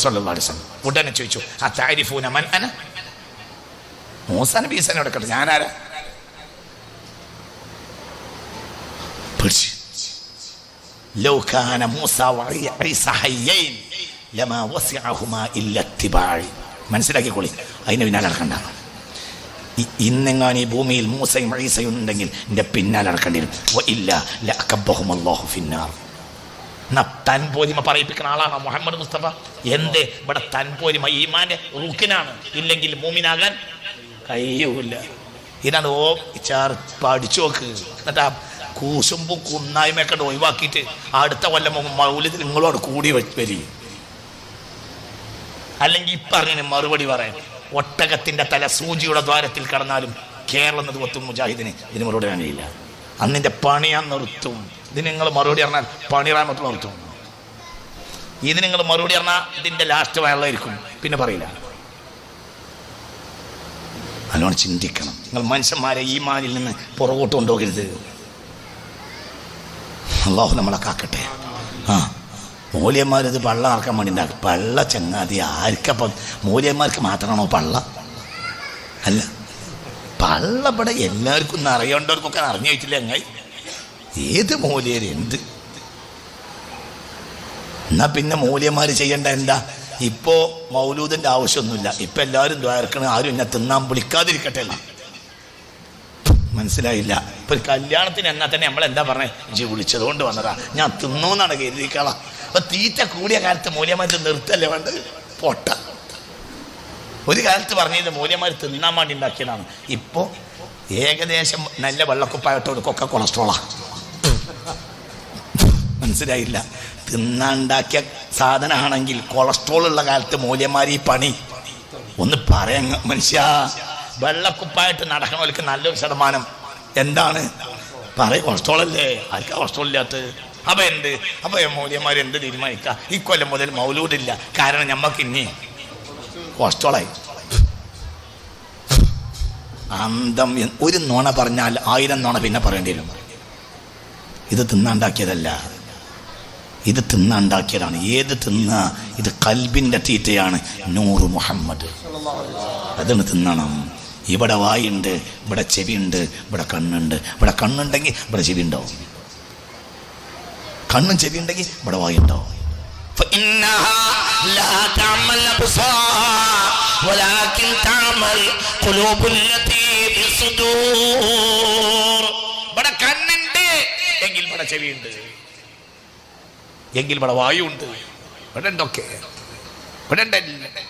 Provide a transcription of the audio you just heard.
സ്വല്ലല്ലാഹു അലൈഹി വസല്ലം. ഉടനെ ചോദിച്ചു അതാരിഫൂന മൻ അന? മൂസാ നബി ഈസാനെ എടുക്കട്ടെ, ഞാനാരാ? ലൗ കാന മൂസ വഈസ ഹയ്യൈൻ ലമാ വസിഅഹുമാ ഇല്ല ഇത്തിബാഇ. മനസ്സിലാക്കിക്കോളി, അതിന് പിന്നാലെ നടക്കണ്ട. ഇന്നെങ്ങാനും ഈ ഭൂമിയിൽ മൂസയും ഈസയും ഉണ്ടെങ്കിൽ എൻ്റെ പിന്നാലെ നടക്കേണ്ടി വരും. ഇല്ല ലഅകബ്ബഹുമല്ലാഹു ഫിന്നാർ. തൻപോരിമ പറയിപ്പിക്കുന്ന ആളാണ് മുഹമ്മദ് മുസ്തഫ. എന്തേ ഇവിടെ തൻപോരിമ ഈമാന്റെ റുക്കിനാണ്, ഇല്ലെങ്കിൽ മൂമിനാകാൻ കഴിയൂല. ഇതാണ് പഠിച്ചു നോക്ക്. എന്നിട്ട് ആ കൂശുമ്പും കുന്നായ്മയൊക്കെ ഒഴിവാക്കിയിട്ട് അടുത്ത കൊല്ലം മൗലിദിൽ നിങ്ങളോട് കൂടി വരി. അല്ലെങ്കിൽ പറഞ്ഞതിന് മറുപടി പറയാൻ ഒട്ടകത്തിന്റെ തല സൂചിയുടെ ദ്വാരത്തിൽ കടന്നാലും കേരളം നേതൃത്വം മുജാഹിദിന് ഇതിന് മറുപടി അറിയില്ല. അന്നിന്റെ പണി ഞാൻ നിർത്തും. ഇതിന് നിങ്ങൾ മറുപടി പറഞ്ഞാൽ പണിറാമത്ത് നിർത്തും. ഇത് നിങ്ങൾ മറുപടി പറഞ്ഞാൽ ഇതിന്റെ ലാസ്റ്റ് വെള്ളമായിരിക്കും, പിന്നെ പറയില്ല. നല്ലോണം ചിന്തിക്കണം. നിങ്ങൾ മനുഷ്യന്മാരെ ഈമാനിൽ നിന്ന് പുറകോട്ട് കൊണ്ടുപോകരുത്. അല്ലാഹു നമ്മളെ കാക്കട്ടെ. മൂല്യന്മാരിത് പള്ള നടക്കാൻ വേണ്ടി ഉണ്ടാക്കും. പള്ള ചങ്ങാതി ആർക്കപ്പം മൂല്യന്മാർക്ക് മാത്രമാണോ പള്ള? അല്ല, പള്ള ഇവിടെ എല്ലാവർക്കും അറിയേണ്ടവർക്കൊക്കെ അറിഞ്ഞു വെച്ചില്ല. അങ്ങായി ഏത് മൂല്യര് എന്ത്? എന്നാ പിന്നെ മൂല്യന്മാർ ചെയ്യേണ്ട എന്താ? ഇപ്പോ മൗലൂദിന്റെ ആവശ്യമൊന്നുമില്ല. ഇപ്പൊ എല്ലാവരും ദ്വാരക്കണ, ആരും എന്നെ തിന്നാൻ വിളിക്കാതിരിക്കട്ടെ. മനസ്സിലായില്ല? ഇപ്പൊ ഒരു കല്യാണത്തിന് എന്നാ തന്നെ നമ്മളെന്താ പറഞ്ഞേ? ഇജ്ജ് വിളിച്ചത് കൊണ്ട് വന്നതാ, ഞാൻ തിന്നോന്നാണ് കരുതിക്കളാ. അപ്പൊ തീറ്റ കൂടിയ കാലത്ത് മൂല്യന്മാർ നിർത്തല്ലേ വേണ്ടത്? പൊട്ട. ഒരു കാലത്ത് പറഞ്ഞത് മൂല്യന്മാർ തിന്നാൻ വേണ്ടി ഉണ്ടാക്കിയതാണ്. ഇപ്പോ ഏകദേശം നല്ല വെള്ളക്കുപ്പായിട്ടോടൊക്കെ കൊളസ്ട്രോളാ. മനസ്സിലായില്ല? തിന്നാണ്ടാക്കിയ സാധനമാണെങ്കിൽ കൊളസ്ട്രോൾ ഉള്ള കാലത്ത് മൂല്യന്മാർ ഈ പണി ഒന്ന് പറയാൻ. മനുഷ്യ വെള്ളക്കുപ്പായിട്ട് നടക്കണവർക്ക് നല്ലൊരു ശതമാനം എന്താണ് പറയും? കൊളസ്ട്രോൾ അല്ലേ? ആർക്കാ കൊളസ്ട്രോൾ ഇല്ലാത്ത? അപ്പൊ എന്ത്? അപ്പൊ മൂല്യന്മാർ എന്ത് തീരുമാനിക്കുക? ഇക്കൊല്ലം മുതൽ മൗലൂദില്ല, കാരണം ഞമ്മക്ക് ഇനി കൊളസ്ട്രോളായി. അന്തം. ഒരു നുണ പറഞ്ഞാൽ 1000 നുണ പിന്നെ പറയേണ്ടി വരും. ഇത് തിന്നാണ്ടാക്കിയതല്ല, ഇത് തിന്നാണ്ടാക്കിയതാണ്. ഏത് തിന്ന? ഇത് കൽബിന്റെ തീറ്റയാണ്. നൂറ് മുഹമ്മദ്, അതാണ് തിന്നണം. ഇവിടെ വായുണ്ട്, ഇവിടെ ചെവിയുണ്ട്, ഇവിടെ കണ്ണുണ്ട്. ഇവിടെ കണ്ണുണ്ടെങ്കിൽ ഇവിടെ ചെവി ഉണ്ടാവും. കണ്ണും ചെവി ഉണ്ടെങ്കിൽ ഇവിടെ വായുണ്ടാവും. ഇവിടെ കണ്ണുണ്ട് എങ്കിൽ ഇവിടെ ചെവിയുണ്ട്, എങ്കിൽ ഇവിടെ വായു ഉണ്ട്. ഇവിടെ ഉണ്ടൊക്കെ, ഇവിടെ ഉണ്ടല്ലേ?